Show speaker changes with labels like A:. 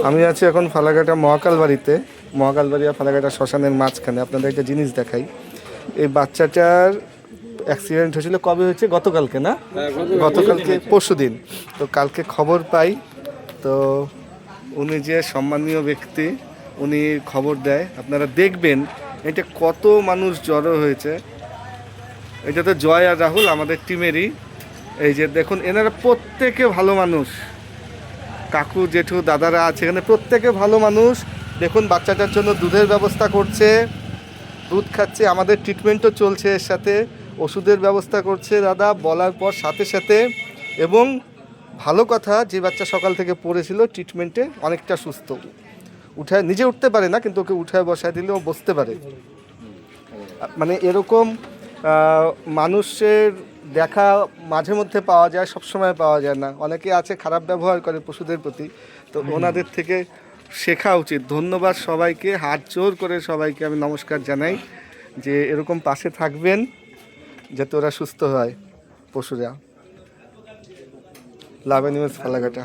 A: আমি আছি এখন ফালাকাটা মহাকালবাড়িতে, মহাকালবাড়ি আর ফালাকাটা শ্মশানের মাঝখানে। আপনাদের একটা জিনিস দেখাই। এই বাচ্চাটার অ্যাক্সিডেন্ট হয়েছিল কবে হয়েছে? গতকালকে না? গতকালকে, পরশুদিন। তো কালকে খবর পাই, তো উনি যে সম্মানীয় ব্যক্তি, উনি খবর দেয়। আপনারা দেখবেন এটা কত মানুষ জড়ো হয়েছে। এটা তো জয় আর রাহুল আমাদের টিমেরই। এই যে দেখুন, এনারা প্রত্যেকে ভালো মানুষ, কাকু জেঠু দাদারা আছে এখানে, প্রত্যেকে ভালো মানুষ। দেখুন বাচ্চাটার জন্য দুধের ব্যবস্থা করছে, দুধ খাচ্ছে, আমাদের ট্রিটমেন্টও চলছে, এর সাথে ওষুধের ব্যবস্থা করছে দাদা বলার পর সাথে সাথে। এবং ভালো কথা, যে বাচ্চা সকাল থেকে পড়েছিল ট্রিটমেন্টে অনেকটা সুস্থ, উঠায় নিজে উঠতে পারে না, কিন্তু ওকে উঠায় বসায় দিলেও বসতে পারে। মানে এরকম মানুষের দেখা মাঝে মধ্যে পাওয়া যায়, সব সময় পাওয়া যায় না। অনেকে আছে খারাপ ব্যবহার করে পশুদের প্রতি, তো ওনাদের থেকে শেখা উচিত। ধন্যবাদ সবাইকে, হাত জোর করে সবাইকে আমি নমস্কার জানাই যে এরকম পাশে থাকবেন যাতে ওরা সুস্থ হয় পশুরা। লাভ অ্যানিমেলস ফালাকাটা।